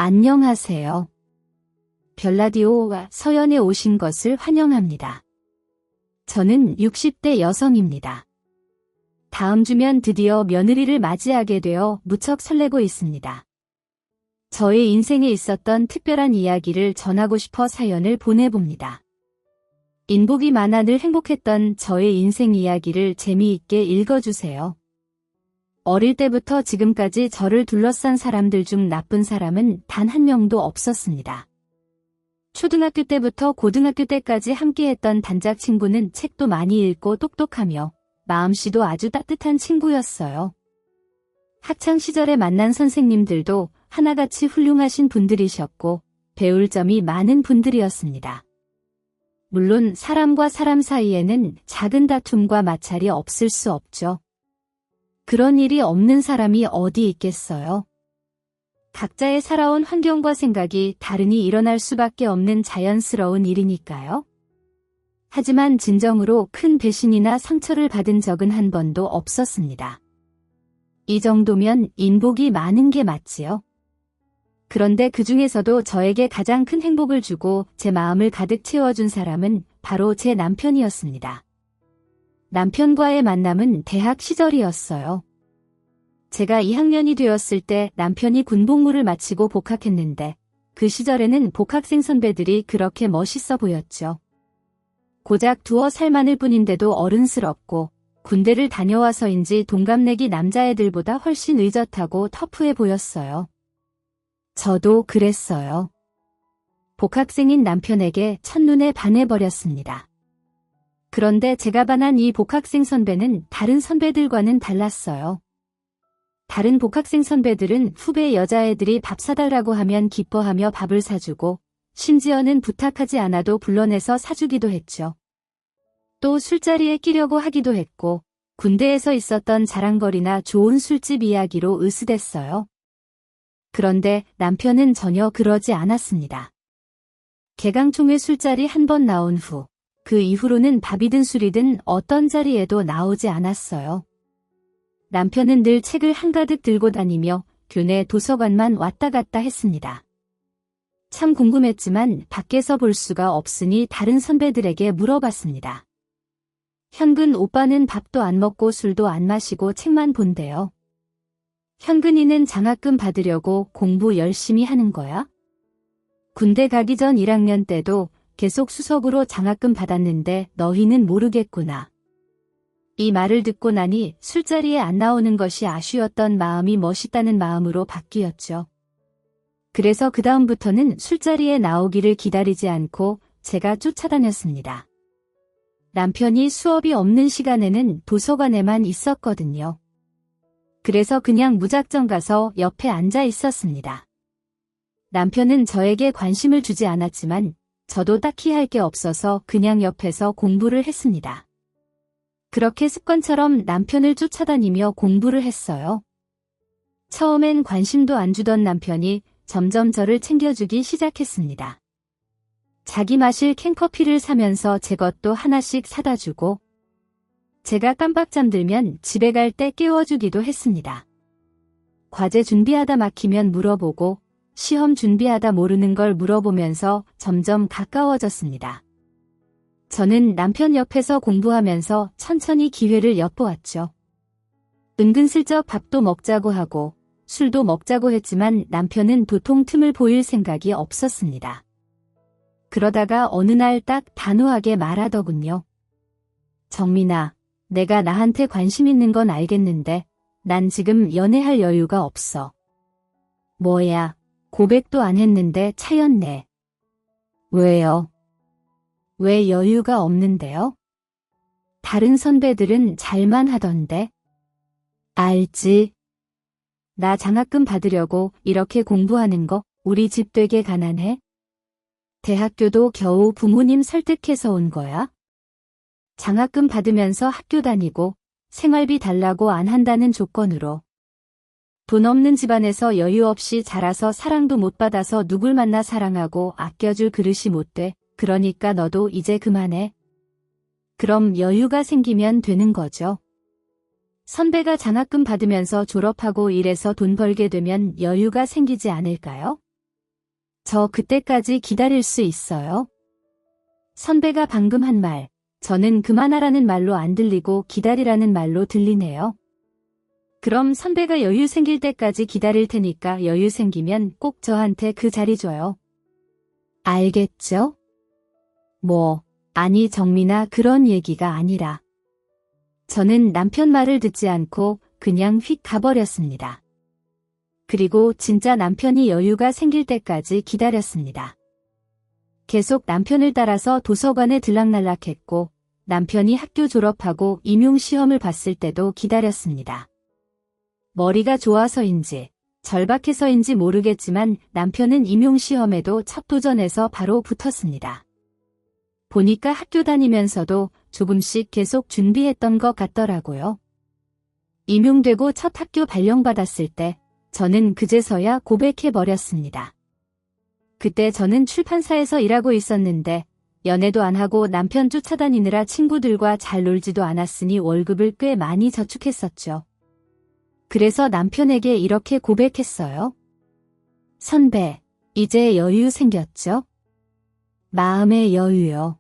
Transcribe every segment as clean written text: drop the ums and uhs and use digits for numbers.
안녕하세요. 별라디오와 서연에 오신 것을 환영합니다. 저는 60대 여성입니다. 다음 주면 드디어 며느리를 맞이하게 되어 무척 설레고 있습니다. 저의 인생에 있었던 특별한 이야기를 전하고 싶어 사연을 보내봅니다. 인복이 많아 늘 행복했던 저의 인생 이야기를 재미있게 읽어주세요. 어릴 때부터 지금까지 저를 둘러싼 사람들 중 나쁜 사람은 단 한 명도 없었습니다. 초등학교 때부터 고등학교 때까지 함께했던 단짝 친구는 책도 많이 읽고 똑똑하며 마음씨도 아주 따뜻한 친구였어요. 학창시절에 만난 선생님들도 하나같이 훌륭하신 분들이셨고 배울 점이 많은 분들이었습니다. 물론 사람과 사람 사이에는 작은 다툼과 마찰이 없을 수 없죠. 그런 일이 없는 사람이 어디 있겠어요? 각자의 살아온 환경과 생각이 다르니 일어날 수밖에 없는 자연스러운 일이니까요. 하지만 진정으로 큰 배신이나 상처를 받은 적은 한 번도 없었습니다. 이 정도면 인복이 많은 게 맞지요. 그런데 그 중에서도 저에게 가장 큰 행복을 주고 제 마음을 가득 채워준 사람은 바로 제 남편이었습니다. 남편과의 만남은 대학 시절이었어요. 제가 2학년이 되었을 때 남편이 군복무를 마치고 복학했는데 그 시절에는 복학생 선배들이 그렇게 멋있어 보였죠. 고작 2살 많을 뿐인데도 어른스럽고 군대를 다녀와서인지 동갑내기 남자애들보다 훨씬 의젓하고 터프해 보였어요. 저도 그랬어요. 복학생인 남편에게 첫눈에 반해버렸습니다. 그런데 제가 반한 이 복학생 선배는 다른 선배들과는 달랐어요. 다른 복학생 선배들은 후배 여자애들이 밥 사달라고 하면 기뻐하며 밥을 사주고 심지어는 부탁하지 않아도 불러내서 사주기도 했죠. 또 술자리에 끼려고 하기도 했고 군대에서 있었던 자랑거리나 좋은 술집 이야기로 으스댔어요. 그런데 남편은 전혀 그러지 않았습니다. 개강총회 술자리 한 번 나온 후 그 이후로는 밥이든 술이든 어떤 자리에도 나오지 않았어요. 남편은 늘 책을 한가득 들고 다니며 교내 도서관만 왔다 갔다 했습니다. 참 궁금했지만 밖에서 볼 수가 없으니 다른 선배들에게 물어봤습니다. 현근 오빠는 밥도 안 먹고 술도 안 마시고 책만 본대요. 현근이는 장학금 받으려고 공부 열심히 하는 거야? 군대 가기 전 1학년 때도 계속 수석으로 장학금 받았는데 너희는 모르겠구나. 이 말을 듣고 나니 술자리에 안 나오는 것이 아쉬웠던 마음이 멋있다는 마음으로 바뀌었죠. 그래서 그 다음부터는 술자리에 나오기를 기다리지 않고 제가 쫓아다녔습니다. 남편이 수업이 없는 시간에는 도서관에만 있었거든요. 그래서 그냥 무작정 가서 옆에 앉아 있었습니다. 남편은 저에게 관심을 주지 않았지만 저도 딱히 할 게 없어서 그냥 옆에서 공부를 했습니다. 그렇게 습관처럼 남편을 쫓아다니며 공부를 했어요. 처음엔 관심도 안 주던 남편이 점점 저를 챙겨주기 시작했습니다. 자기 마실 캔커피를 사면서 제 것도 하나씩 사다 주고 제가 깜빡 잠들면 집에 갈 때 깨워주기도 했습니다. 과제 준비하다 막히면 물어보고 시험 준비하다 모르는 걸 물어보면서 점점 가까워졌습니다. 저는 남편 옆에서 공부하면서 천천히 기회를 엿보았죠. 은근슬쩍 밥도 먹자고 하고 술도 먹자고 했지만 남편은 도통 틈을 보일 생각이 없었습니다. 그러다가 어느 날 딱 단호하게 말하더군요. 정민아, 내가 나한테 관심 있는 건 알겠는데 난 지금 연애할 여유가 없어. 뭐야, 고백도 안 했는데 차였네. 왜요? 왜 여유가 없는데요? 다른 선배들은 잘만 하던데. 알지. 나 장학금 받으려고 이렇게 공부하는 거 우리 집 되게 가난해? 대학교도 겨우 부모님 설득해서 온 거야? 장학금 받으면서 학교 다니고 생활비 달라고 안 한다는 조건으로. 돈 없는 집안에서 여유 없이 자라서 사랑도 못 받아서 누굴 만나 사랑하고 아껴줄 그릇이 못 돼. 그러니까 너도 이제 그만해. 그럼 여유가 생기면 되는 거죠. 선배가 장학금 받으면서 졸업하고 일해서 돈 벌게 되면 여유가 생기지 않을까요? 저 그때까지 기다릴 수 있어요? 선배가 방금 한 말, 저는 그만하라는 말로 안 들리고 기다리라는 말로 들리네요. 그럼 선배가 여유 생길 때까지 기다릴 테니까 여유 생기면 꼭 저한테 그 자리 줘요. 알겠죠? 아니 정민아 그런 얘기가 아니라. 저는 남편 말을 듣지 않고 그냥 휙 가버렸습니다. 그리고 진짜 남편이 여유가 생길 때까지 기다렸습니다. 계속 남편을 따라서 도서관에 들락날락했고 남편이 학교 졸업하고 임용시험을 봤을 때도 기다렸습니다. 머리가 좋아서인지 절박해서인지 모르겠지만 남편은 임용시험에도 첫 도전에서 바로 붙었습니다. 보니까 학교 다니면서도 조금씩 계속 준비했던 것 같더라고요. 임용되고 첫 학교 발령받았을 때 저는 그제서야 고백해버렸습니다. 그때 저는 출판사에서 일하고 있었는데 연애도 안 하고 남편 쫓아다니느라 친구들과 잘 놀지도 않았으니 월급을 꽤 많이 저축했었죠. 그래서 남편에게 이렇게 고백했어요. 선배, 이제 여유 생겼죠? 마음의 여유요.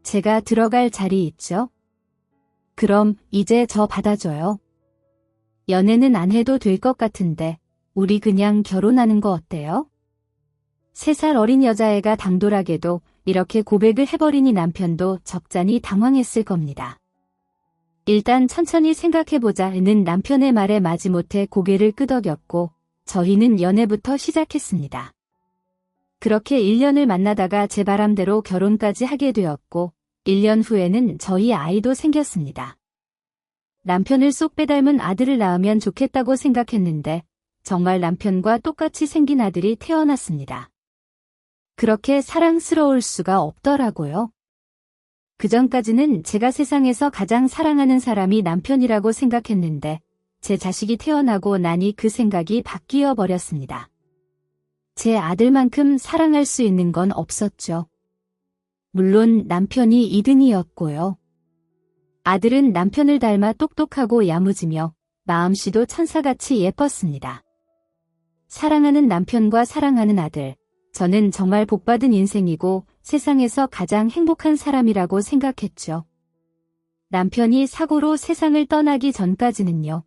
제가 들어갈 자리 있죠? 그럼 이제 저 받아줘요. 연애는 안 해도 될 것 같은데 우리 그냥 결혼하는 거 어때요? 3살 어린 여자애가 당돌하게도 이렇게 고백을 해버리니 남편도 적잖이 당황했을 겁니다. 일단 천천히 생각해보자는 남편의 말에 마지못해 고개를 끄덕였고 저희는 연애부터 시작했습니다. 그렇게 1년을 만나다가 제 바람대로 결혼까지 하게 되었고 1년 후에는 저희 아이도 생겼습니다. 남편을 쏙 빼닮은 아들을 낳으면 좋겠다고 생각했는데 정말 남편과 똑같이 생긴 아들이 태어났습니다. 그렇게 사랑스러울 수가 없더라고요. 그전까지는 제가 세상에서 가장 사랑하는 사람이 남편이라고 생각했는데 제 자식이 태어나고 나니 그 생각이 바뀌어 버렸습니다. 제 아들만큼 사랑할 수 있는 건 없었죠. 물론 남편이 2등이었고요. 아들은 남편을 닮아 똑똑하고 야무지며 마음씨도 천사같이 예뻤습니다. 사랑하는 남편과 사랑하는 아들, 저는 정말 복받은 인생이고 세상에서 가장 행복한 사람이라고 생각했죠. 남편이 사고로 세상을 떠나기 전까지는요.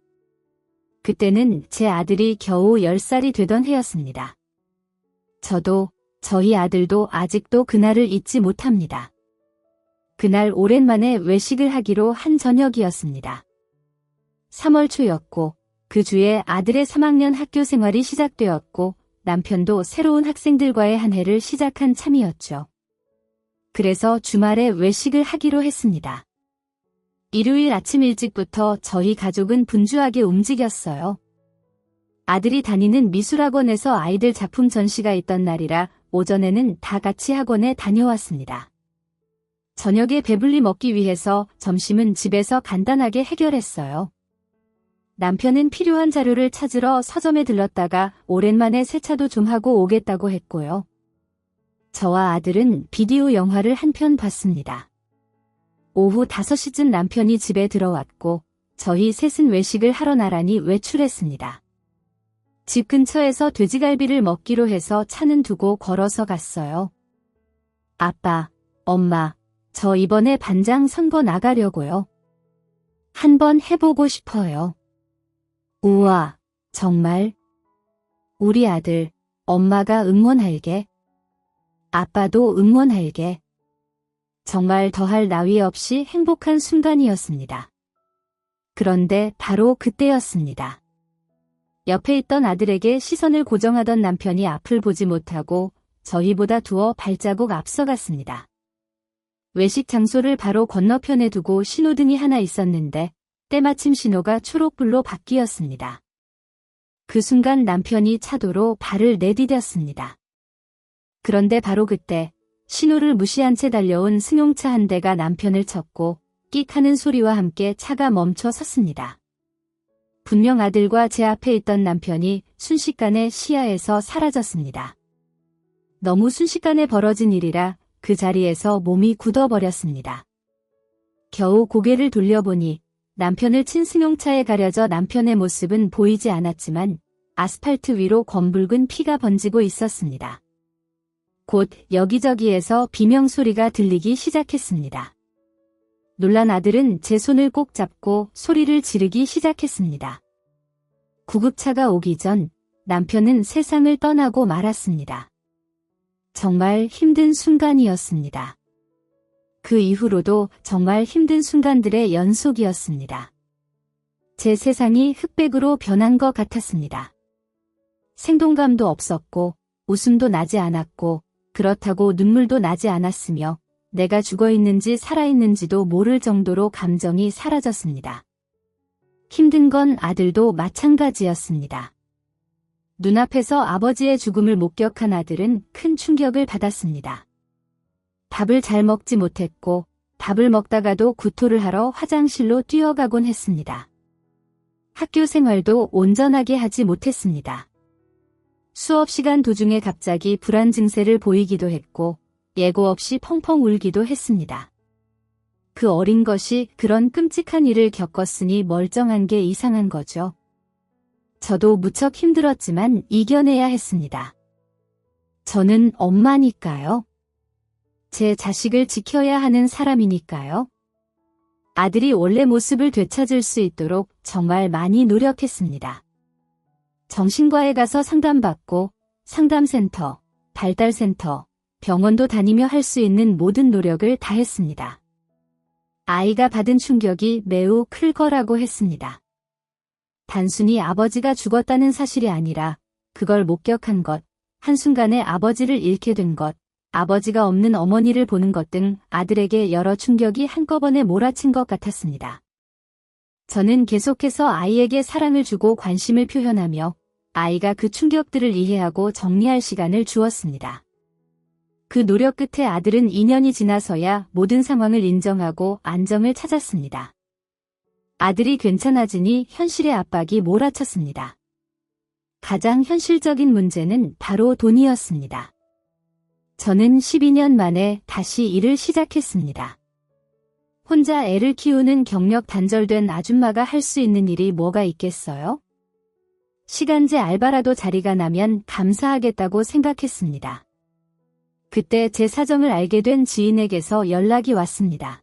그때는 제 아들이 겨우 10살이 되던 해였습니다. 저도 저희 아들도 아직도 그날을 잊지 못합니다. 그날 오랜만에 외식을 하기로 한 저녁이었습니다. 3월 초였고 그 주에 아들의 3학년 학교 생활이 시작되었고 남편도 새로운 학생들과의 한 해를 시작한 참이었죠. 그래서 주말에 외식을 하기로 했습니다. 일요일 아침 일찍부터 저희 가족은 분주하게 움직였어요. 아들이 다니는 미술학원에서 아이들 작품 전시가 있던 날이라 오전에는 다 같이 학원에 다녀왔습니다. 저녁에 배불리 먹기 위해서 점심은 집에서 간단하게 해결했어요. 남편은 필요한 자료를 찾으러 서점에 들렀다가 오랜만에 세차도 좀 하고 오겠다고 했고요. 저와 아들은 비디오 영화를 한 편 봤습니다. 오후 5시쯤 남편이 집에 들어왔고 저희 셋은 외식을 하러 나란히 외출했습니다. 집 근처에서 돼지갈비를 먹기로 해서 차는 두고 걸어서 갔어요. 아빠, 엄마, 저 이번에 반장 선거 나가려고요. 한번 해보고 싶어요. 우와, 정말? 우리 아들, 엄마가 응원할게. 아빠도 응원할게. 정말 더할 나위 없이 행복한 순간이었습니다. 그런데 바로 그때였습니다. 옆에 있던 아들에게 시선을 고정하던 남편이 앞을 보지 못하고 저희보다 두어 발자국 앞서갔습니다. 외식 장소를 바로 건너편에 두고 신호등이 하나 있었는데 때마침 신호가 초록불로 바뀌었습니다. 그 순간 남편이 차도로 발을 내디뎠습니다. 그런데 바로 그때 신호를 무시한 채 달려온 승용차 한 대가 남편을 쳤고 끽 하는 소리와 함께 차가 멈춰 섰습니다. 분명 아들과 제 앞에 있던 남편이 순식간에 시야에서 사라졌습니다. 너무 순식간에 벌어진 일이라 그 자리에서 몸이 굳어버렸습니다. 겨우 고개를 돌려보니 남편을 친 승용차에 가려져 남편의 모습은 보이지 않았지만 아스팔트 위로 검붉은 피가 번지고 있었습니다. 곧 여기저기에서 비명소리가 들리기 시작했습니다. 놀란 아들은 제 손을 꼭 잡고 소리를 지르기 시작했습니다. 구급차가 오기 전 남편은 세상을 떠나고 말았습니다. 정말 힘든 순간이었습니다. 그 이후로도 정말 힘든 순간들의 연속이었습니다. 제 세상이 흑백으로 변한 것 같았습니다. 생동감도 없었고 웃음도 나지 않았고 그렇다고 눈물도 나지 않았으며 내가 죽어있는지 살아있는지도 모를 정도로 감정이 사라졌습니다. 힘든 건 아들도 마찬가지였습니다. 눈앞에서 아버지의 죽음을 목격한 아들은 큰 충격을 받았습니다. 밥을 잘 먹지 못했고 밥을 먹다가도 구토를 하러 화장실로 뛰어가곤 했습니다. 학교 생활도 온전하게 하지 못했습니다. 수업 시간 도중에 갑자기 불안 증세를 보이기도 했고 예고 없이 펑펑 울기도 했습니다. 그 어린 것이 그런 끔찍한 일을 겪었으니 멀쩡한 게 이상한 거죠. 저도 무척 힘들었지만 이겨내야 했습니다. 저는 엄마니까요. 제 자식을 지켜야 하는 사람이니까요. 아들이 원래 모습을 되찾을 수 있도록 정말 많이 노력했습니다. 정신과에 가서 상담받고 상담센터, 발달센터, 병원도 다니며 할 수 있는 모든 노력을 다했습니다. 아이가 받은 충격이 매우 클 거라고 했습니다. 단순히 아버지가 죽었다는 사실이 아니라 그걸 목격한 것, 한순간에 아버지를 잃게 된 것, 아버지가 없는 어머니를 보는 것 등 아들에게 여러 충격이 한꺼번에 몰아친 것 같았습니다. 저는 계속해서 아이에게 사랑을 주고 관심을 표현하며 아이가 그 충격들을 이해하고 정리할 시간을 주었습니다. 그 노력 끝에 아들은 2년이 지나서야 모든 상황을 인정하고 안정을 찾았습니다. 아들이 괜찮아지니 현실의 압박이 몰아쳤습니다. 가장 현실적인 문제는 바로 돈이었습니다. 저는 12년 만에 다시 일을 시작했습니다. 혼자 애를 키우는 경력 단절된 아줌마가 할 수 있는 일이 뭐가 있겠어요? 시간제 알바라도 자리가 나면 감사하겠다고 생각했습니다. 그때 제 사정을 알게 된 지인에게서 연락이 왔습니다.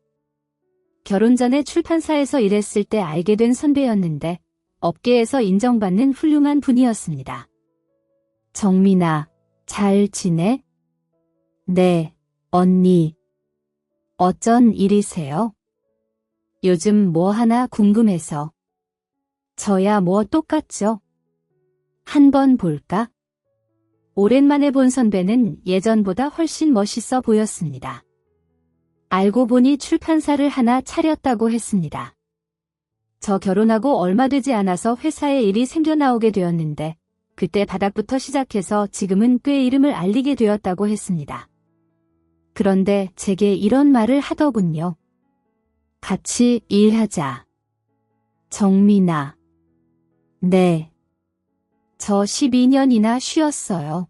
결혼 전에 출판사에서 일했을 때 알게 된 선배였는데 업계에서 인정받는 훌륭한 분이었습니다. 정민아, 잘 지내? 네, 언니. 어쩐 일이세요? 요즘 뭐 하나 궁금해서. 저야 뭐 똑같죠? 한번 볼까? 오랜만에 본 선배는 예전보다 훨씬 멋있어 보였습니다. 알고 보니 출판사를 하나 차렸다고 했습니다. 저 결혼하고 얼마 되지 않아서 회사에 일이 생겨나오게 되었는데 그때 바닥부터 시작해서 지금은 꽤 이름을 알리게 되었다고 했습니다. 그런데 제게 이런 말을 하더군요. 같이 일하자. 정민아. 네. 저 12년이나 쉬었어요.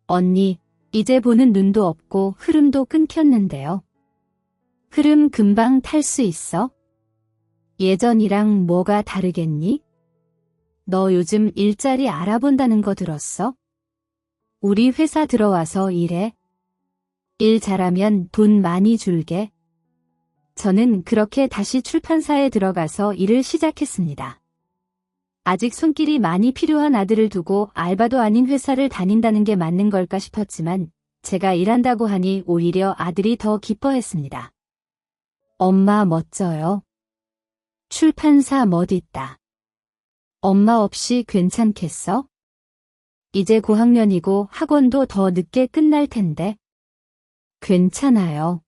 언니, 이제 보는 눈도 없고 흐름도 끊겼는데요. 흐름 금방 탈 수 있어? 예전이랑 뭐가 다르겠니? 너 요즘 일자리 알아본다는 거 들었어? 우리 회사 들어와서 일해. 일 잘하면 돈 많이 줄게. 저는 그렇게 다시 출판사에 들어가서 일을 시작했습니다. 아직 손길이 많이 필요한 아들을 두고 알바도 아닌 회사를 다닌다는 게 맞는 걸까 싶었지만 제가 일한다고 하니 오히려 아들이 더 기뻐했습니다. 엄마 멋져요. 출판사 멋있다. 엄마 없이 괜찮겠어? 이제 고학년이고 학원도 더 늦게 끝날 텐데. 괜찮아요.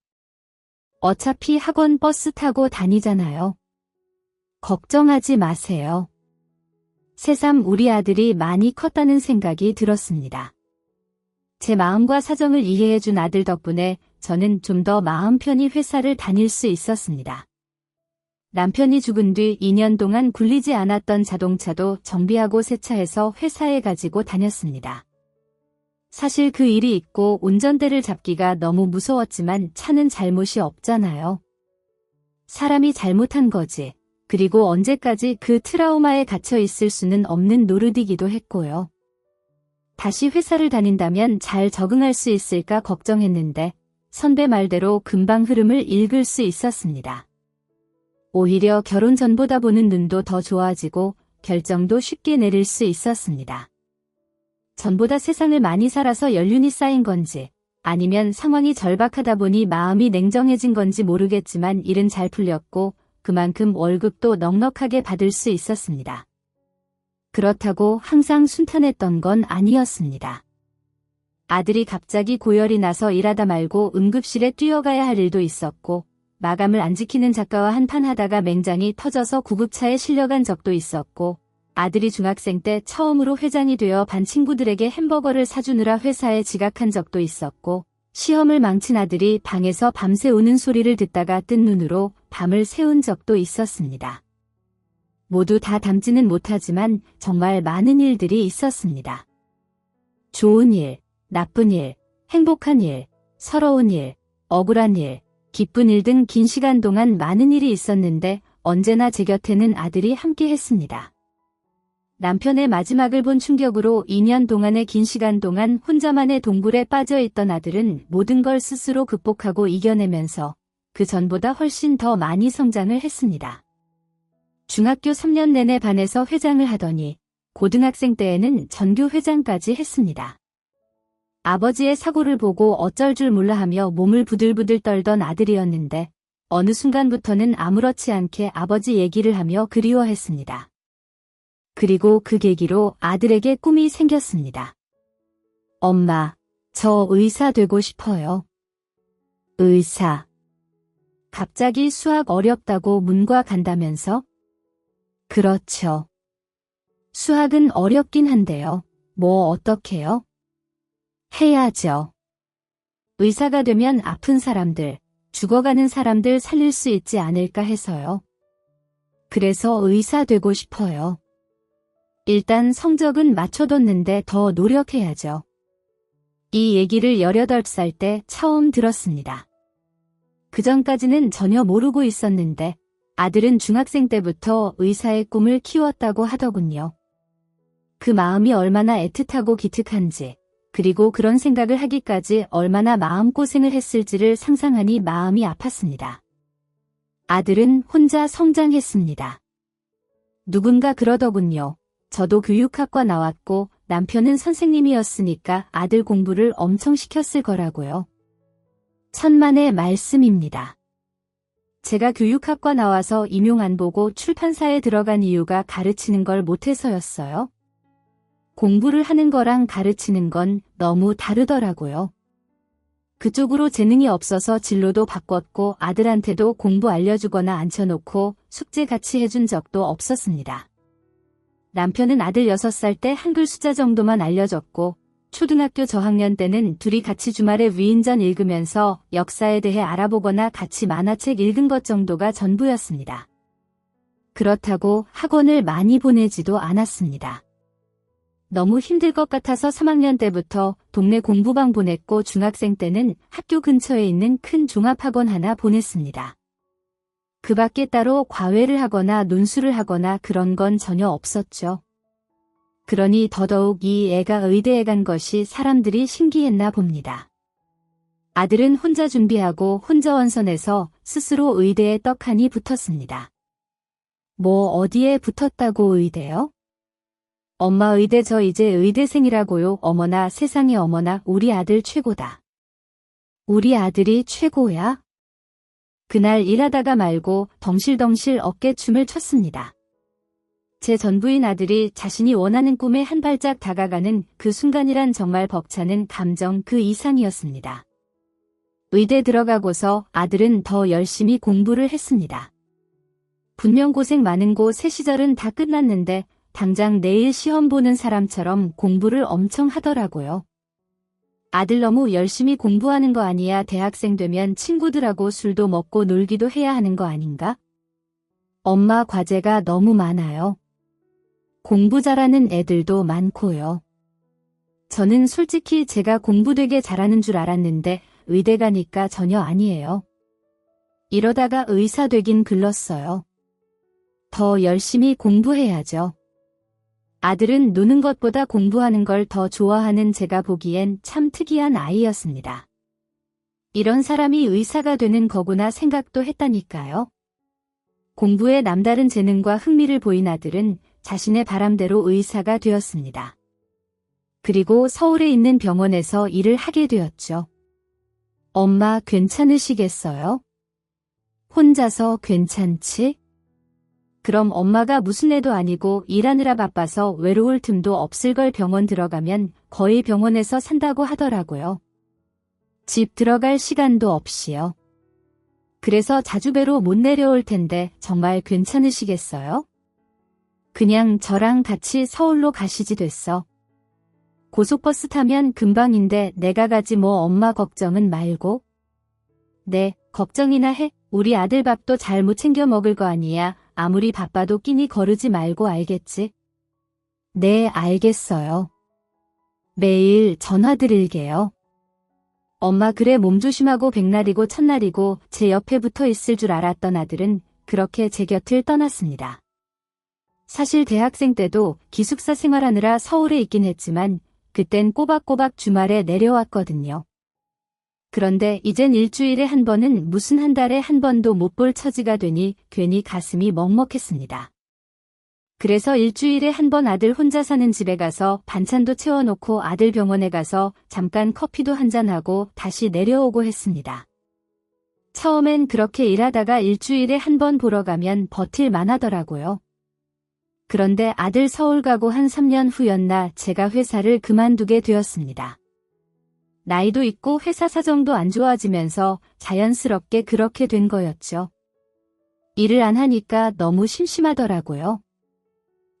어차피 학원 버스 타고 다니잖아요. 걱정하지 마세요. 새삼 우리 아들이 많이 컸다는 생각이 들었습니다. 제 마음과 사정을 이해해준 아들 덕분에 저는 좀 더 마음 편히 회사를 다닐 수 있었습니다. 남편이 죽은 뒤 2년 동안 굴리지 않았던 자동차도 정비하고 세차해서 회사에 가지고 다녔습니다. 사실 그 일이 있고 운전대를 잡기가 너무 무서웠지만 차는 잘못이 없잖아요. 사람이 잘못한 거지. 그리고 언제까지 그 트라우마에 갇혀 있을 수는 없는 노릇이기도 했고요. 다시 회사를 다닌다면 잘 적응할 수 있을까 걱정했는데 선배 말대로 금방 흐름을 읽을 수 있었습니다. 오히려 결혼 전보다 보는 눈도 더 좋아지고 결정도 쉽게 내릴 수 있었습니다. 전보다 세상을 많이 살아서 연륜이 쌓인 건지 아니면 상황이 절박하다 보니 마음이 냉정해진 건지 모르겠지만 일은 잘 풀렸고 그만큼 월급도 넉넉하게 받을 수 있었습니다. 그렇다고 항상 순탄했던 건 아니었습니다. 아들이 갑자기 고열이 나서 일하다 말고 응급실에 뛰어가야 할 일도 있었고 마감을 안 지키는 작가와 한판 하다가 맹장이 터져서 구급차에 실려간 적도 있었고 아들이 중학생 때 처음으로 회장이 되어 반 친구들에게 햄버거를 사주느라 회사에 지각한 적도 있었고 시험을 망친 아들이 방에서 밤새 우는 소리를 듣다가 뜬 눈으로 밤을 새운 적도 있었습니다. 모두 다 담지는 못하지만 정말 많은 일들이 있었습니다. 좋은 일, 나쁜 일, 행복한 일, 서러운 일, 억울한 일, 기쁜 일 등 긴 시간 동안 많은 일이 있었는데 언제나 제 곁에는 아들이 함께 했습니다. 남편의 마지막을 본 충격으로 2년 동안의 긴 시간 동안 혼자만의 동굴에 빠져 있던 아들은 모든 걸 스스로 극복하고 이겨내면서 그 전보다 훨씬 더 많이 성장을 했습니다. 중학교 3년 내내 반에서 회장을 하더니 고등학생 때에는 전교 회장까지 했습니다. 아버지의 사고를 보고 어쩔 줄 몰라 하며 몸을 부들부들 떨던 아들이었는데 어느 순간부터는 아무렇지 않게 아버지 얘기를 하며 그리워했습니다. 그리고 그 계기로 아들에게 꿈이 생겼습니다. 엄마, 저 의사 되고 싶어요. 의사. 갑자기 수학 어렵다고 문과 간다면서? 그렇죠. 수학은 어렵긴 한데요. 뭐 어떡해요? 해야죠. 의사가 되면 아픈 사람들, 죽어가는 사람들 살릴 수 있지 않을까 해서요. 그래서 의사 되고 싶어요. 일단 성적은 맞춰뒀는데 더 노력해야죠. 이 얘기를 18살 때 처음 들었습니다. 그전까지는 전혀 모르고 있었는데 아들은 중학생 때부터 의사의 꿈을 키웠다고 하더군요. 그 마음이 얼마나 애틋하고 기특한지, 그리고 그런 생각을 하기까지 얼마나 마음고생을 했을지를 상상하니 마음이 아팠습니다. 아들은 혼자 성장했습니다. 누군가 그러더군요. 저도 교육학과 나왔고 남편은 선생님이었으니까 아들 공부를 엄청 시켰을 거라고요. 천만의 말씀입니다. 제가 교육학과 나와서 임용 안 보고 출판사에 들어간 이유가 가르치는 걸 못해서였어요. 공부를 하는 거랑 가르치는 건 너무 다르더라고요. 그쪽으로 재능이 없어서 진로도 바꿨고 아들한테도 공부 알려주거나 앉혀놓고 숙제 같이 해준 적도 없었습니다. 남편은 아들 6살 때 한글 숫자 정도만 알려줬고 초등학교 저학년 때는 둘이 같이 주말에 위인전 읽으면서 역사에 대해 알아보거나 같이 만화책 읽은 것 정도가 전부였습니다. 그렇다고 학원을 많이 보내지도 않았습니다. 너무 힘들 것 같아서 3학년 때부터 동네 공부방 보냈고 중학생 때는 학교 근처에 있는 큰 종합학원 하나 보냈습니다. 그 밖에 따로 과외를 하거나 논술을 하거나 그런 건 전혀 없었죠. 그러니 더더욱 이 애가 의대에 간 것이 사람들이 신기했나 봅니다. 아들은 혼자 준비하고 혼자 원선해서 스스로 의대에 떡하니 붙었습니다. 뭐 어디에 붙었다고 의대요? 엄마 의대 저 이제 의대생이라고요. 어머나 세상에 어머나 우리 아들 최고다. 우리 아들이 최고야? 그날 일하다가 말고 덩실덩실 어깨춤을 췄습니다. 제 전부인 아들이 자신이 원하는 꿈에 한 발짝 다가가는 그 순간이란 정말 벅차는 감정 그 이상이었습니다. 의대 들어가고서 아들은 더 열심히 공부를 했습니다. 분명 고생 많은 고 새 시절은 다 끝났는데 당장 내일 시험 보는 사람처럼 공부를 엄청 하더라고요. 아들 너무 열심히 공부하는 거 아니야? 대학생 되면 친구들하고 술도 먹고 놀기도 해야 하는 거 아닌가? 엄마 과제가 너무 많아요. 공부 잘하는 애들도 많고요. 저는 솔직히 제가 공부 되게 잘하는 줄 알았는데 의대 가니까 전혀 아니에요. 이러다가 의사 되긴 글렀어요. 더 열심히 공부해야죠. 아들은 노는 것보다 공부하는 걸 더 좋아하는 제가 보기엔 참 특이한 아이였습니다. 이런 사람이 의사가 되는 거구나 생각도 했다니까요. 공부에 남다른 재능과 흥미를 보인 아들은 자신의 바람대로 의사가 되었습니다. 그리고 서울에 있는 병원에서 일을 하게 되었죠. 엄마 괜찮으시겠어요? 혼자서 괜찮지? 그럼 엄마가 무슨 애도 아니고 일하느라 바빠서 외로울 틈도 없을 걸 병원 들어가면 거의 병원에서 산다고 하더라고요. 집 들어갈 시간도 없이요. 그래서 자주 뵈러 못 내려올 텐데 정말 괜찮으시겠어요? 그냥 저랑 같이 서울로 가시지 됐어. 고속버스 타면 금방인데 내가 가지 뭐 엄마 걱정은 말고. 네, 걱정이나 해. 우리 아들 밥도 잘 못 챙겨 먹을 거 아니야. 아무리 바빠도 끼니 거르지 말고 알겠지? 네, 알겠어요. 매일 전화 드릴게요. 엄마 그래 몸 조심하고 백날이고 첫날이고 제 옆에 붙어 있을 줄 알았던 아들은 그렇게 제 곁을 떠났습니다. 사실 대학생 때도 기숙사 생활하느라 서울에 있긴 했지만 그땐 꼬박꼬박 주말에 내려왔거든요. 그런데 이젠 일주일에 한 번은 무슨 한 달에 한 번도 못 볼 처지가 되니 괜히 가슴이 먹먹했습니다. 그래서 일주일에 한 번 아들 혼자 사는 집에 가서 반찬도 채워놓고 아들 병원에 가서 잠깐 커피도 한잔하고 다시 내려오고 했습니다. 처음엔 그렇게 일하다가 일주일에 한 번 보러 가면 버틸 만하더라고요. 그런데 아들 서울 가고 한 3년 후였나 제가 회사를 그만두게 되었습니다. 나이도 있고 회사 사정도 안 좋아지면서 자연스럽게 그렇게 된 거였죠. 일을 안 하니까 너무 심심하더라고요.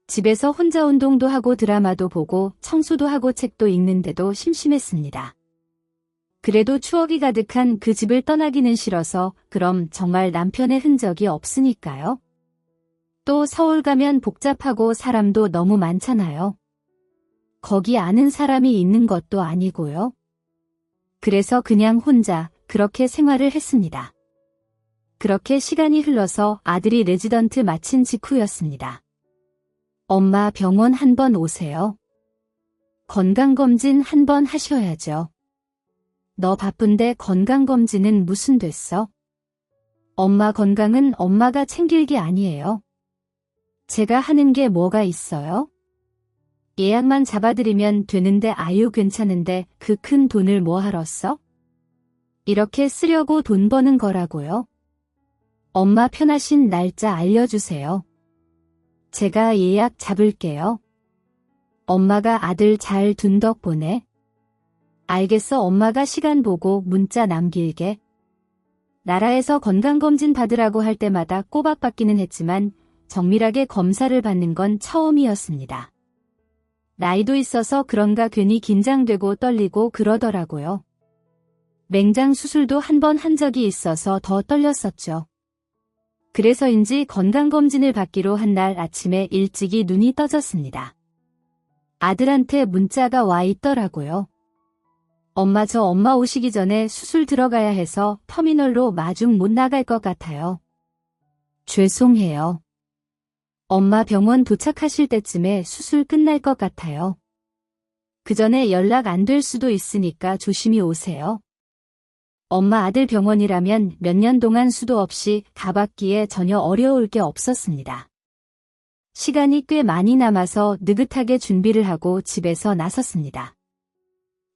집에서 혼자 운동도 하고 드라마도 보고 청소도 하고 책도 읽는데도 심심했습니다. 그래도 추억이 가득한 그 집을 떠나기는 싫어서 그럼 정말 남편의 흔적이 없으니까요. 또 서울 가면 복잡하고 사람도 너무 많잖아요. 거기 아는 사람이 있는 것도 아니고요. 그래서 그냥 혼자 그렇게 생활을 했습니다. 그렇게 시간이 흘러서 아들이 레지던트 마친 직후였습니다. 엄마 병원 한번 오세요. 건강검진 한번 하셔야죠. 너 바쁜데 건강검진은 무슨 됐어? 엄마 건강은 엄마가 챙길 게 아니에요. 제가 하는 게 뭐가 있어요? 예약만 잡아드리면 되는데 아유 괜찮은데 그 큰 돈을 뭐 하러 써? 이렇게 쓰려고 돈 버는 거라고요. 엄마 편하신 날짜 알려주세요. 제가 예약 잡을게요. 엄마가 아들 잘 둔 덕분에. 알겠어 엄마가 시간 보고 문자 남길게. 나라에서 건강검진 받으라고 할 때마다 꼬박 받기는 했지만 정밀하게 검사를 받는 건 처음이었습니다. 나이도 있어서 그런가 괜히 긴장되고 떨리고 그러더라고요. 맹장 수술도 한 번 한 적이 있어서 더 떨렸었죠. 그래서인지 건강검진을 받기로 한 날 아침에 일찍이 눈이 떠졌습니다. 아들한테 문자가 와 있더라고요. 엄마 저 엄마 오시기 전에 수술 들어가야 해서 터미널로 마중 못 나갈 것 같아요. 죄송해요. 엄마 병원 도착하실 때쯤에 수술 끝날 것 같아요. 그 전에 연락 안 될 수도 있으니까 조심히 오세요. 엄마 아들 병원이라면 몇 년 동안 수도 없이 가봤기에 전혀 어려울 게 없었습니다. 시간이 꽤 많이 남아서 느긋하게 준비를 하고 집에서 나섰습니다.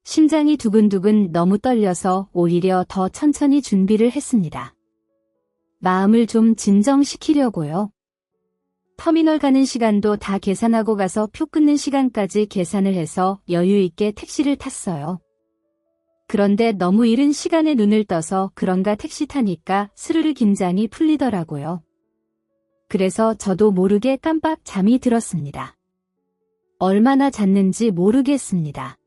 심장이 두근두근 너무 떨려서 오히려 더 천천히 준비를 했습니다. 마음을 좀 진정시키려고요. 터미널 가는 시간도 다 계산하고 가서 표 끊는 시간까지 계산을 해서 여유 있게 택시를 탔어요. 그런데 너무 이른 시간에 눈을 떠서 그런가 택시 타니까 스르르 긴장이 풀리더라고요. 그래서 저도 모르게 깜빡 잠이 들었습니다. 얼마나 잤는지 모르겠습니다.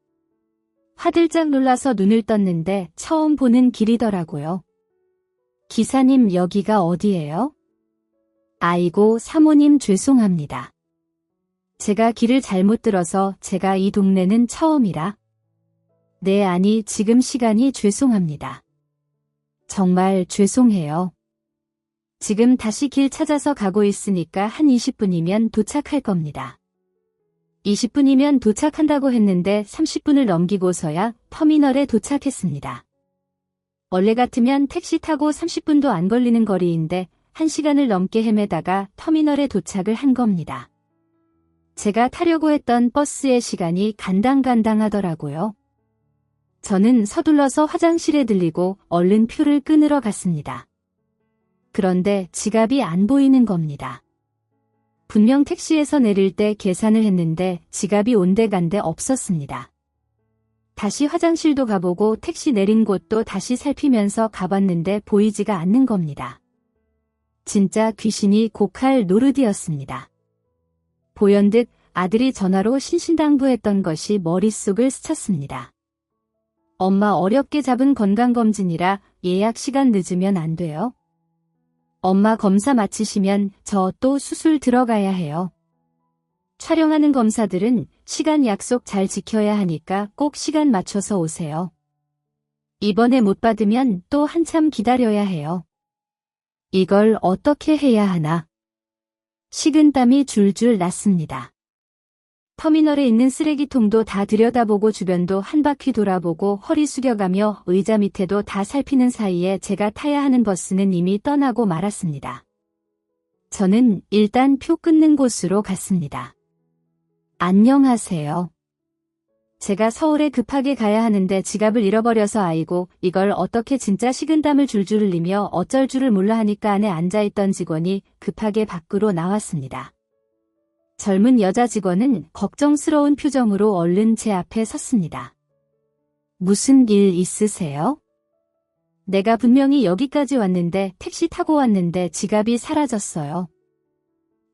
화들짝 놀라서 눈을 떴는데 처음 보는 길이더라고요. 기사님 여기가 어디예요? 아이고 사모님 죄송합니다. 제가 길을 잘못 들어서 제가 이 동네는 처음이라. 네 아니 지금 시간이 죄송합니다. 정말 죄송해요. 지금 다시 길 찾아서 가고 있으니까 한 20분이면 도착할 겁니다. 20분이면 도착한다고 했는데 30분을 넘기고서야 터미널에 도착했습니다. 원래 같으면 택시 타고 30분도 안 걸리는 거리인데 1시간을 넘게 헤매다가 터미널에 도착을 한 겁니다. 제가 타려고 했던 버스의 시간이 간당간당하더라고요. 저는 서둘러서 화장실에 들리고 얼른 표를 끊으러 갔습니다. 그런데 지갑이 안 보이는 겁니다. 분명 택시에서 내릴 때 계산을 했는데 지갑이 온데간데 없었습니다. 다시 화장실도 가보고 택시 내린 곳도 다시 살피면서 가봤는데 보이지가 않는 겁니다. 진짜 귀신이 곡할 노릇이었습니다. 보연듯 아들이 전화로 신신당부했던 것이 머릿속을 스쳤습니다. 엄마 어렵게 잡은 건강검진이라 예약 시간 늦으면 안 돼요. 엄마 검사 마치시면 저 또 수술 들어가야 해요. 촬영하는 검사들은 시간 약속 잘 지켜야 하니까 꼭 시간 맞춰서 오세요. 이번에 못 받으면 또 한참 기다려야 해요. 이걸 어떻게 해야 하나? 식은땀이 줄줄 났습니다. 터미널에 있는 쓰레기통도 다 들여다보고 주변도 한 바퀴 돌아보고 허리 숙여가며 의자 밑에도 다 살피는 사이에 제가 타야 하는 버스는 이미 떠나고 말았습니다. 저는 일단 표 끊는 곳으로 갔습니다. 안녕하세요. 제가 서울에 급하게 가야 하는데 지갑을 잃어버려서 아이고 이걸 어떻게 진짜 식은땀을 줄줄 흘리며 어쩔 줄을 몰라 하니까 안에 앉아있던 직원이 급하게 밖으로 나왔습니다. 젊은 여자 직원은 걱정스러운 표정으로 얼른 제 앞에 섰습니다. 무슨 일 있으세요? 내가 분명히 여기까지 왔는데 택시 타고 왔는데 지갑이 사라졌어요.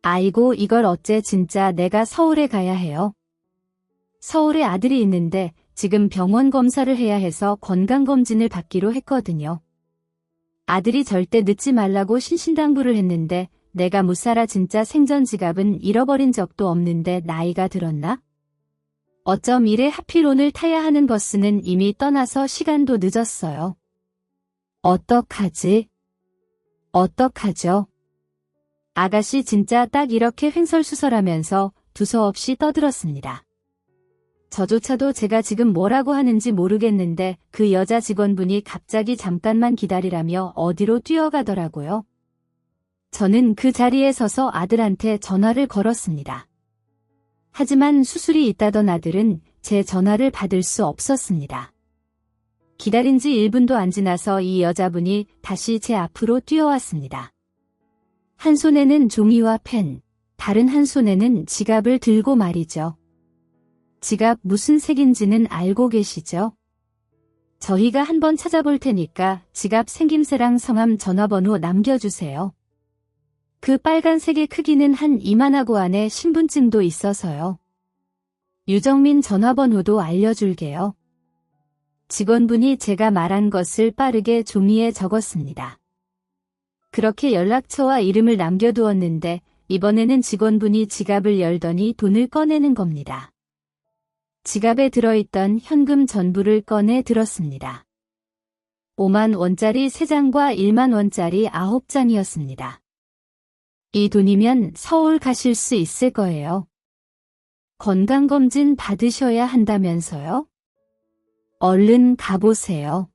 아이고 이걸 어째 진짜 내가 서울에 가야 해요. 서울에 아들이 있는데 지금 병원 검사를 해야 해서 건강검진을 받기로 했거든요. 아들이 절대 늦지 말라고 신신당부를 했는데 내가 못 살아 진짜 생전 지갑은 잃어버린 적도 없는데 나이가 들었나? 어쩜 이래 하필 오늘 타야 하는 버스는 이미 떠나서 시간도 늦었어요. 어떡하지? 어떡하죠? 아가씨 진짜 딱 이렇게 횡설수설하면서 두서없이 떠들었습니다. 저조차도 제가 지금 뭐라고 하는지 모르겠는데 그 여자 직원분이 갑자기 잠깐만 기다리라며 어디로 뛰어가더라고요. 저는 그 자리에 서서 아들한테 전화를 걸었습니다. 하지만 수술이 있다던 아들은 제 전화를 받을 수 없었습니다. 기다린 지 1분도 안 지나서 이 여자분이 다시 제 앞으로 뛰어왔습니다. 한 손에는 종이와 펜, 다른 한 손에는 지갑을 들고 말이죠. 지갑 무슨 색인지는 알고 계시죠? 저희가 한번 찾아볼 테니까 지갑 생김새랑 성함 전화번호 남겨주세요. 그 빨간색의 크기는 한 이만하고 안에 신분증도 있어서요. 유정민 전화번호도 알려줄게요. 직원분이 제가 말한 것을 빠르게 종이에 적었습니다. 그렇게 연락처와 이름을 남겨두었는데 이번에는 직원분이 지갑을 열더니 돈을 꺼내는 겁니다. 지갑에 들어있던 현금 전부를 꺼내 들었습니다. 5만 원짜리 3장과 1만 원짜리 9장이었습니다. 이 돈이면 서울 가실 수 있을 거예요. 건강검진 받으셔야 한다면서요? 얼른 가보세요.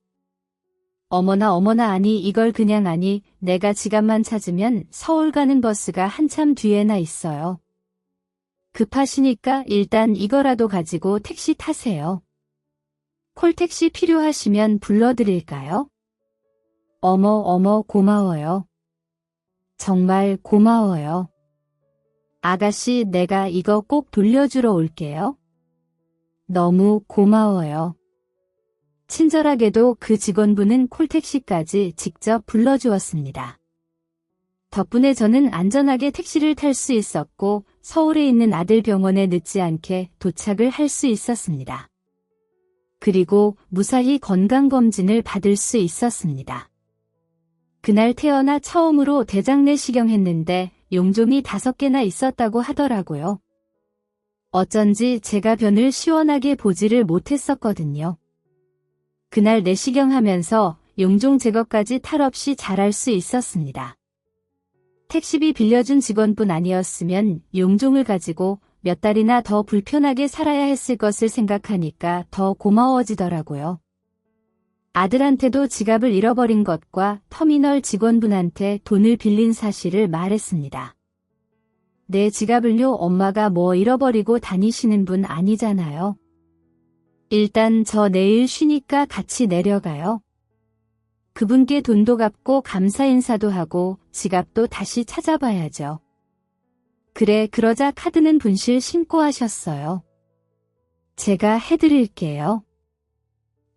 어머나 어머나 아니 이걸 그냥 아니 내가 지갑만 찾으면 서울 가는 버스가 한참 뒤에나 있어요. 급하시니까 일단 이거라도 가지고 택시 타세요. 콜택시 필요하시면 불러드릴까요? 어머 고마워요. 정말 고마워요. 아가씨 내가 이거 꼭 돌려주러 올게요. 너무 고마워요. 친절하게도 그 직원분은 콜택시까지 직접 불러주었습니다. 덕분에 저는 안전하게 택시를 탈 수 있었고 서울에 있는 아들 병원에 늦지 않게 도착을 할 수 있었습니다. 그리고 무사히 건강검진을 받을 수 있었습니다. 그날 태어나 처음으로 대장내시경 했는데 용종이 5개나 있었다고 하더라고요. 어쩐지 제가 변을 시원하게 보지를 못했었거든요. 그날 내시경 하면서 용종 제거까지 탈 없이 잘할 수 있었습니다. 택시비 빌려준 직원뿐 아니었으면 용종을 가지고 몇 달이나 더 불편하게 살아야 했을 것을 생각하니까 더 고마워지더라고요. 아들한테도 지갑을 잃어버린 것과 터미널 직원분한테 돈을 빌린 사실을 말했습니다. 내 지갑을요, 엄마가 뭐 잃어버리고 다니시는 분 아니잖아요. 일단 저 내일 쉬니까 같이 내려가요. 그분께 돈도 갚고 감사 인사도 하고 지갑도 다시 찾아봐야죠. 그래, 그러자 카드는 분실 신고하셨어요. 제가 해드릴게요.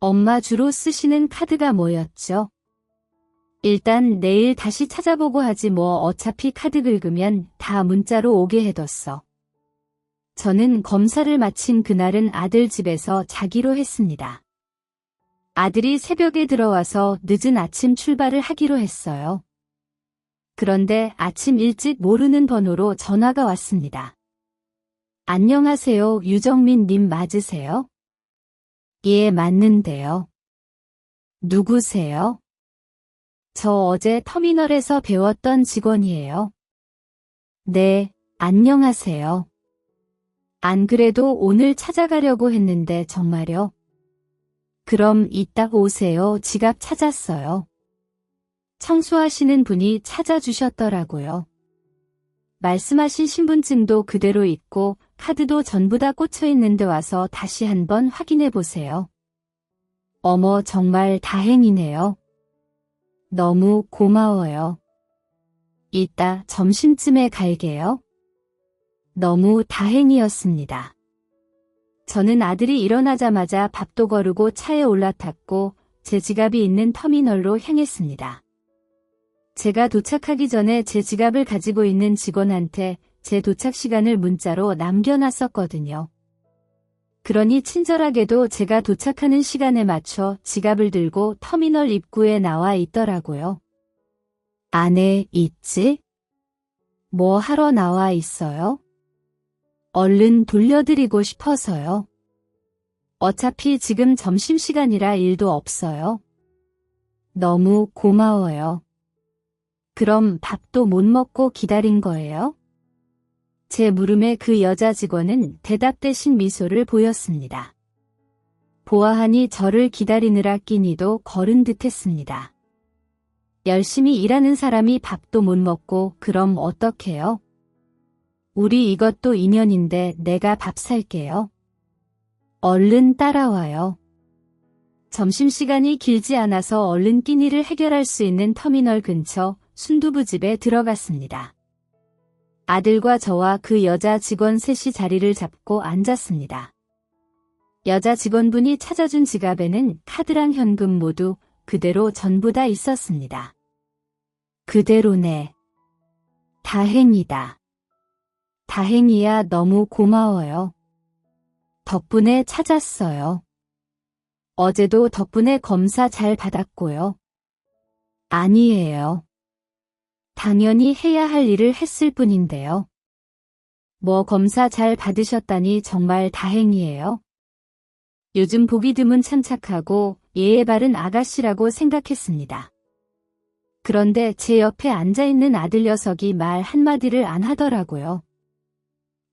엄마 주로 쓰시는 카드가 뭐였죠? 일단 내일 다시 찾아보고 하지 뭐 어차피 카드 긁으면 다 문자로 오게 해뒀어. 저는 검사를 마친 그날은 아들 집에서 자기로 했습니다. 아들이 새벽에 들어와서 늦은 아침 출발을 하기로 했어요. 그런데 아침 일찍 모르는 번호로 전화가 왔습니다. 안녕하세요, 유정민 님 맞으세요? 예, 맞는데요. 누구세요? 저 어제 터미널에서 배웠던 직원이에요. 네, 안녕하세요. 안 그래도 오늘 찾아가려고 했는데 정말요? 그럼 이따 오세요. 지갑 찾았어요. 청소하시는 분이 찾아주셨더라고요. 말씀하신 신분증도 그대로 있고 카드도 전부 다 꽂혀 있는데 와서 다시 한번 확인해 보세요. 어머, 정말 다행이네요. 너무 고마워요. 이따 점심쯤에 갈게요. 너무 다행이었습니다. 저는 아들이 일어나자마자 밥도 거르고 차에 올라탔고 제 지갑이 있는 터미널로 향했습니다. 제가 도착하기 전에 제 지갑을 가지고 있는 직원한테 제 도착 시간을 문자로 남겨놨었거든요. 그러니 친절하게도 제가 도착하는 시간에 맞춰 지갑을 들고 터미널 입구에 나와 있더라고요. 안에 있지? 뭐 하러 나와 있어요? 얼른 돌려드리고 싶어서요. 어차피 지금 점심시간이라 일도 없어요. 너무 고마워요. 그럼 밥도 못 먹고 기다린 거예요? 제 물음에 그 여자 직원은 대답 대신 미소를 보였습니다. 보아하니 저를 기다리느라 끼니도 거른 듯했습니다. 열심히 일하는 사람이 밥도 못 먹고 그럼 어떡해요? 우리 이것도 인연인데 내가 밥 살게요. 얼른 따라와요. 점심시간이 길지 않아서 얼른 끼니를 해결할 수 있는 터미널 근처 순두부집에 들어갔습니다. 아들과 저와 그 여자 직원 셋이 자리를 잡고 앉았습니다. 여자 직원분이 찾아준 지갑에는 카드랑 현금 모두 그대로 전부 다 있었습니다. 그대로네. 다행이다. 다행이야. 너무 고마워요. 덕분에 찾았어요. 어제도 덕분에 검사 잘 받았고요. 아니에요. 당연히 해야 할 일을 했을 뿐인데요. 뭐 검사 잘 받으셨다니 정말 다행이에요. 요즘 보기 드문 참 착하고 예의 바른 아가씨라고 생각했습니다. 그런데 제 옆에 앉아있는 아들 녀석이 말 한마디를 안 하더라고요.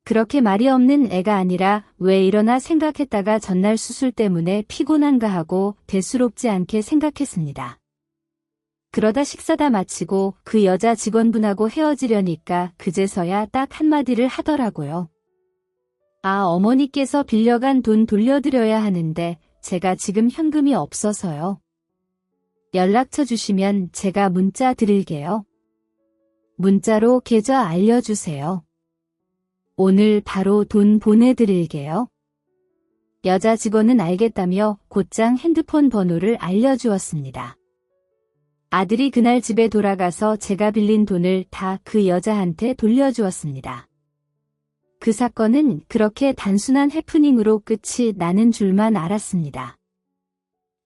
그렇게 말이 없는 애가 아니라 왜 이러나 생각했다가 전날 수술 때문에 피곤한가 하고 대수롭지 않게 생각했습니다. 그러다 식사 다 마치고 그 여자 직원분하고 헤어지려니까 그제서야 딱 한마디를 하더라고요. 아, 어머니께서 빌려간 돈 돌려드려야 하는데 제가 지금 현금이 없어서요. 연락처 주시면 제가 문자 드릴게요. 문자로 계좌 알려주세요. 오늘 바로 돈 보내드릴게요. 여자 직원은 알겠다며 곧장 핸드폰 번호를 알려주었습니다. 아들이 그날 집에 돌아가서 제가 빌린 돈을 다 그 여자한테 돌려주었습니다. 그 사건은 그렇게 단순한 해프닝으로 끝이 나는 줄만 알았습니다.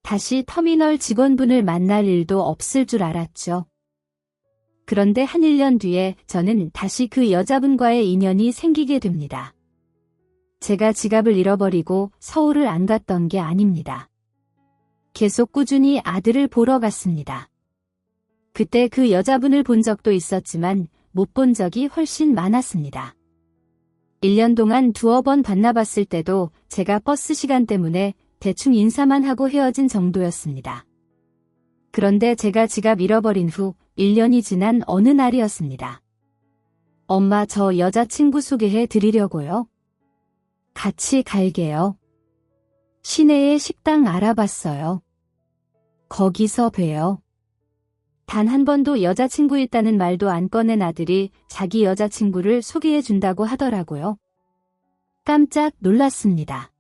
다시 터미널 직원분을 만날 일도 없을 줄 알았죠. 그런데 한 1년 뒤에 저는 다시 그 여자분과의 인연이 생기게 됩니다. 제가 지갑을 잃어버리고 서울을 안 갔던 게 아닙니다. 계속 꾸준히 아들을 보러 갔습니다. 그때 그 여자분을 본 적도 있었지만 못 본 적이 훨씬 많았습니다. 1년 동안 두어 번 만나봤을 때도 제가 버스 시간 때문에 대충 인사만 하고 헤어진 정도였습니다. 그런데 제가 지갑 잃어버린 후 1년이 지난 어느 날이었습니다. 엄마, 저 여자친구 소개해 드리려고요. 같이 갈게요. 시내에 식당 알아봤어요. 거기서 봬요. 단 한 번도 여자친구 있다는 말도 안 꺼낸 아들이 자기 여자친구를 소개해 준다고 하더라고요. 깜짝 놀랐습니다.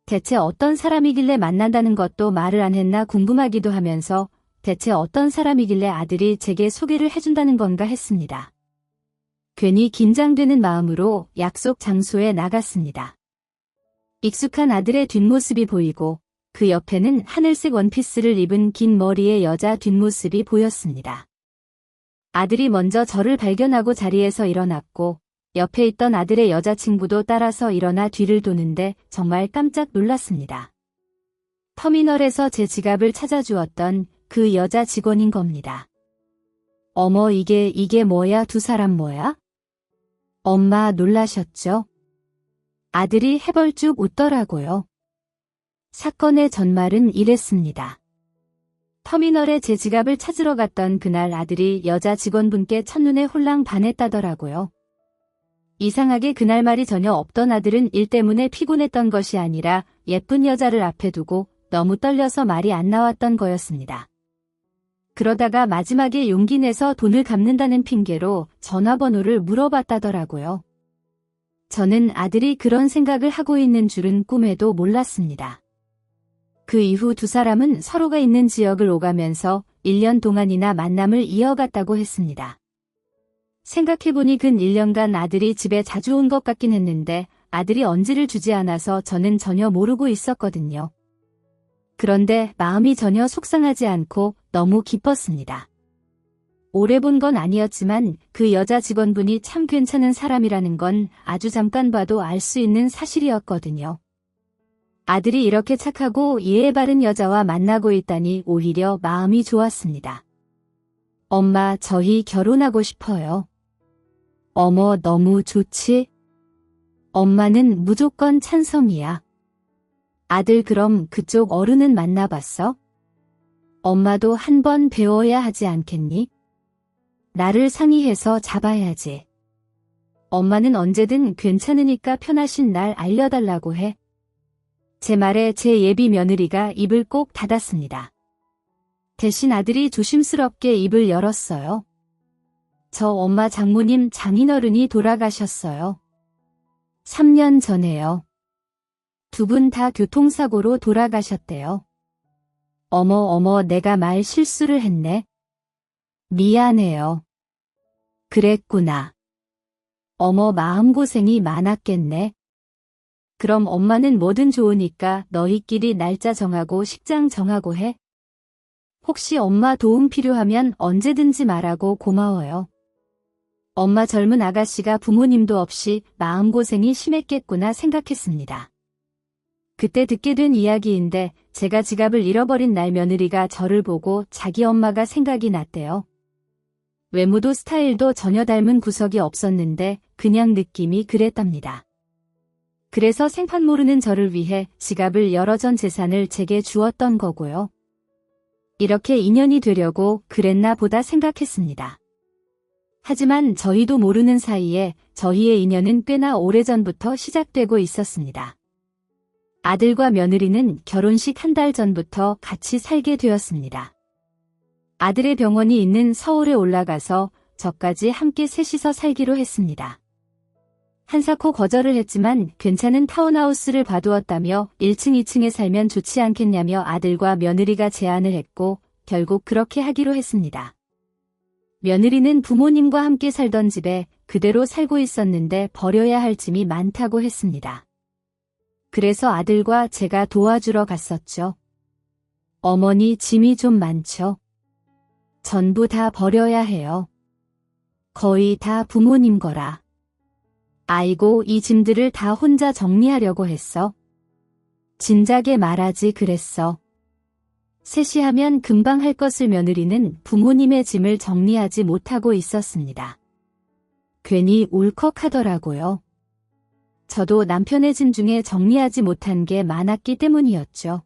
대체 어떤 사람이길래 만난다는 것도 말을 안 했나 궁금하기도 하면서 대체 어떤 사람이길래 아들이 제게 소개를 해준다는 건가 했습니다. 괜히 긴장되는 마음으로 약속 장소에 나갔습니다. 익숙한 아들의 뒷모습이 보이고 그 옆에는 하늘색 원피스를 입은 긴 머리의 여자 뒷모습이 보였습니다. 아들이 먼저 저를 발견하고 자리에서 일어났고 옆에 있던 아들의 여자친구도 따라서 일어나 뒤를 도는데 정말 깜짝 놀랐습니다. 터미널에서 제 지갑을 찾아주었던 그 여자 직원인 겁니다. 어머, 이게 뭐야? 두 사람 뭐야? 엄마 놀라셨죠? 아들이 해벌쭉 웃더라고요. 사건의 전말은 이랬습니다. 터미널에 제 지갑을 찾으러 갔던 그날 아들이 여자 직원분께 첫눈에 홀랑 반했다더라고요. 이상하게 그날 말이 전혀 없던 아들은 일 때문에 피곤했던 것이 아니라 예쁜 여자를 앞에 두고 너무 떨려서 말이 안 나왔던 거였습니다. 그러다가 마지막에 용기 내서 돈을 갚는다는 핑계로 전화번호를 물어봤다더라고요. 저는 아들이 그런 생각을 하고 있는 줄은 꿈에도 몰랐습니다. 그 이후 두 사람은 서로가 있는 지역을 오가면서 1년 동안이나 만남을 이어갔다고 했습니다. 생각해보니 근 1년간 아들이 집에 자주 온 것 같긴 했는데 아들이 언지를 주지 않아서 저는 전혀 모르고 있었거든요. 그런데 마음이 전혀 속상하지 않고 너무 기뻤습니다. 오래 본 건 아니었지만 그 여자 직원분이 참 괜찮은 사람이라는 건 아주 잠깐 봐도 알 수 있는 사실이었거든요. 아들이 이렇게 착하고 예의 바른 여자와 만나고 있다니 오히려 마음이 좋았습니다. 엄마, 저희 결혼하고 싶어요. 어머, 너무 좋지? 엄마는 무조건 찬성이야. 아들, 그럼 그쪽 어른은 만나봤어? 엄마도 한번 배워야 하지 않겠니? 나를 상의해서 잡아야지. 엄마는 언제든 괜찮으니까 편하신 날 알려달라고 해. 제 말에 제 예비 며느리가 입을 꼭 닫았습니다. 대신 아들이 조심스럽게 입을 열었어요. 저 엄마, 장모님, 장인어른이 돌아가셨어요. 3년 전에요. 두 분 다 교통사고로 돌아가셨대요. 어머, 내가 말 실수를 했네. 미안해요. 그랬구나. 어머, 마음고생이 많았겠네. 그럼 엄마는 뭐든 좋으니까 너희끼리 날짜 정하고 식장 정하고 해. 혹시 엄마 도움 필요하면 언제든지 말하고. 고마워요. 엄마, 젊은 아가씨가 부모님도 없이 마음고생이 심했겠구나 생각했습니다. 그때 듣게 된 이야기인데 제가 지갑을 잃어버린 날 며느리가 저를 보고 자기 엄마가 생각이 났대요. 외모도 스타일도 전혀 닮은 구석이 없었는데 그냥 느낌이 그랬답니다. 그래서 생판 모르는 저를 위해 지갑을 열어 전 재산을 제게 주었던 거고요. 이렇게 인연이 되려고 그랬나 보다 생각했습니다. 하지만 저희도 모르는 사이에 저희의 인연은 꽤나 오래전부터 시작되고 있었습니다. 아들과 며느리는 결혼식 한 달 전부터 같이 살게 되었습니다. 아들의 병원이 있는 서울에 올라가서 저까지 함께 셋이서 살기로 했습니다. 한사코 거절을 했지만 괜찮은 타운하우스를 봐두었다며 1층, 2층에 살면 좋지 않겠냐며 아들과 며느리가 제안을 했고 결국 그렇게 하기로 했습니다. 며느리는 부모님과 함께 살던 집에 그대로 살고 있었는데 버려야 할 짐이 많다고 했습니다. 그래서 아들과 제가 도와주러 갔었죠. 어머니, 짐이 좀 많죠? 전부 다 버려야 해요. 거의 다 부모님 거라. 아이고, 이 짐들을 다 혼자 정리하려고 했어. 진작에 말하지 그랬어. 셋이 하면 금방 할 것을 며느리는 부모님의 짐을 정리하지 못하고 있었습니다. 괜히 울컥하더라고요. 저도 남편의 짐 중에 정리하지 못한 게 많았기 때문이었죠.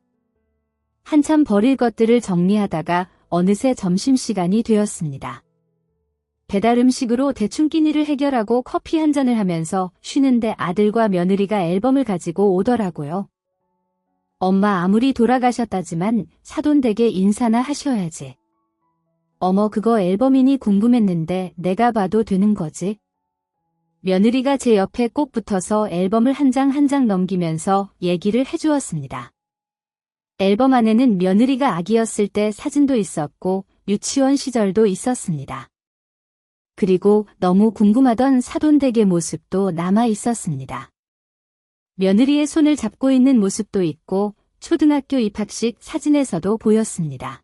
한참 버릴 것들을 정리하다가 어느새 점심시간이 되었습니다. 배달 음식으로 대충 끼니를 해결하고 커피 한 잔을 하면서 쉬는데 아들과 며느리가 앨범을 가지고 오더라고요. 엄마 아무리 돌아가셨다지만 사돈댁에 인사나 하셔야지. 어머 그거 앨범이니 궁금했는데 내가 봐도 되는 거지? 며느리가 제 옆에 꼭 붙어서 앨범을 한 장 한 장 넘기면서 얘기를 해주었습니다. 앨범 안에는 며느리가 아기였을 때 사진도 있었고 유치원 시절도 있었습니다. 그리고 너무 궁금하던 사돈댁의 모습도 남아 있었습니다. 며느리의 손을 잡고 있는 모습도 있고 초등학교 입학식 사진에서도 보였습니다.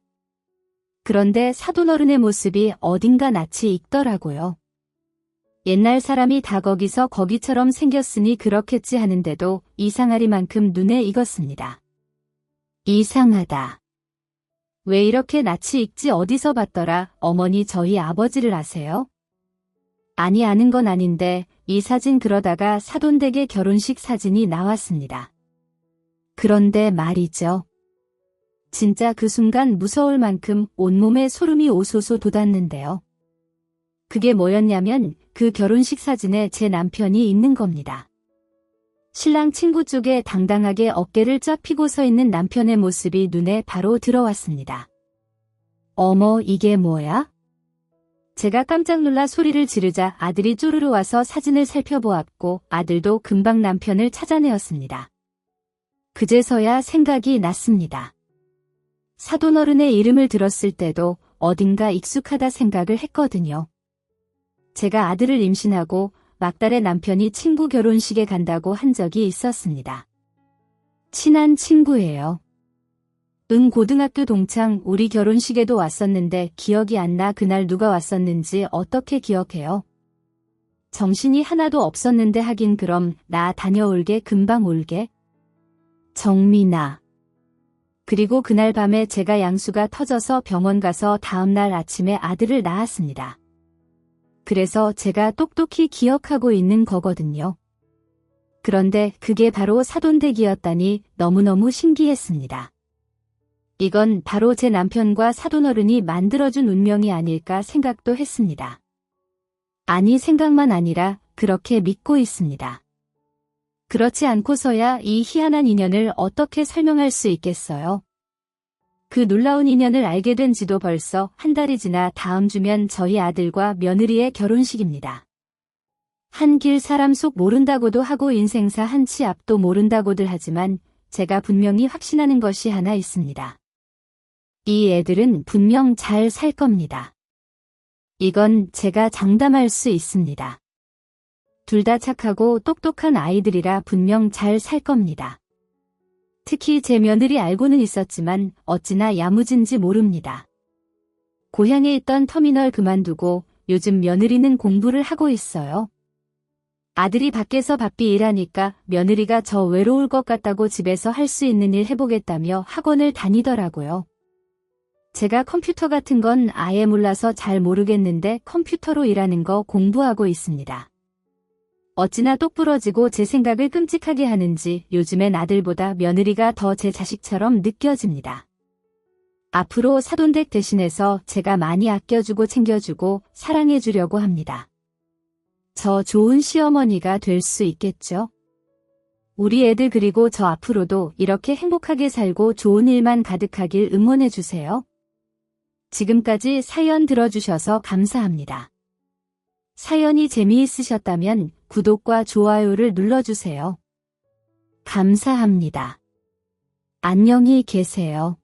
그런데 사돈어른의 모습이 어딘가 낯이 익더라고요. 옛날 사람이 다 거기서 거기처럼 생겼으니 그렇겠지 하는데도 이상하리만큼 눈에 익었습니다. 이상하다. 왜 이렇게 낯이 익지 어디서 봤더라 어머니 저희 아버지를 아세요? 아니 아는 건 아닌데 이 사진 그러다가 사돈댁의 결혼식 사진이 나왔습니다. 그런데 말이죠. 진짜 그 순간 무서울 만큼 온몸에 소름이 오소소 돋았는데요. 그게 뭐였냐면 그 결혼식 사진에 제 남편이 있는 겁니다. 신랑 친구 쪽에 당당하게 어깨를 쫙 펴고 서 있는 남편의 모습이 눈에 바로 들어왔습니다. 어머 이게 뭐야? 제가 깜짝 놀라 소리를 지르자 아들이 쪼르르 와서 사진을 살펴보았고 아들도 금방 남편을 찾아내었습니다. 그제서야 생각이 났습니다. 사돈어른의 이름을 들었을 때도 어딘가 익숙하다 생각을 했거든요. 제가 아들을 임신하고 막달의 남편이 친구 결혼식에 간다고 한 적이 있었습니다. 친한 친구예요. 고등학교 동창 우리 결혼식에도 왔었는데 기억이 안 나 그날 누가 왔었는지 어떻게 기억해요? 정신이 하나도 없었는데 하긴 그럼 나 다녀올게 금방 올게. 정민아. 그리고 그날 밤에 제가 양수가 터져서 병원 가서 다음날 아침에 아들을 낳았습니다. 그래서 제가 똑똑히 기억하고 있는 거거든요. 그런데 그게 바로 사돈댁이었다니 너무너무 신기했습니다. 이건 바로 제 남편과 사돈어른이 만들어준 운명이 아닐까 생각도 했습니다. 아니 생각만 아니라 그렇게 믿고 있습니다. 그렇지 않고서야 이 희한한 인연을 어떻게 설명할 수 있겠어요? 그 놀라운 인연을 알게 된 지도 벌써 한 달이 지나 다음 주면 저희 아들과 며느리의 결혼식입니다. 한 길 사람 속 모른다고도 하고 인생사 한 치 앞도 모른다고들 하지만 제가 분명히 확신하는 것이 하나 있습니다. 이 애들은 분명 잘 살 겁니다. 이건 제가 장담할 수 있습니다. 둘 다 착하고 똑똑한 아이들이라 분명 잘 살 겁니다. 특히 제 며느리 알고는 있었지만 어찌나 야무진지 모릅니다. 고향에 있던 터미널 그만두고 요즘 며느리는 공부를 하고 있어요. 아들이 밖에서 바삐 일하니까 며느리가 저 외로울 것 같다고 집에서 할 수 있는 일 해보겠다며 학원을 다니더라고요. 제가 컴퓨터 같은 건 아예 몰라서 잘 모르겠는데 컴퓨터로 일하는 거 공부하고 있습니다. 어찌나 똑부러지고 제 생각을 끔찍하게 하는지 요즘엔 아들보다 며느리가 더 제 자식처럼 느껴집니다. 앞으로 사돈댁 대신해서 제가 많이 아껴주고 챙겨주고 사랑해주려고 합니다. 저 좋은 시어머니가 될 수 있겠죠? 우리 애들 그리고 저 앞으로도 이렇게 행복하게 살고 좋은 일만 가득하길 응원해주세요. 지금까지 사연 들어주셔서 감사합니다. 사연이 재미있으셨다면 구독과 좋아요를 눌러주세요. 감사합니다. 안녕히 계세요.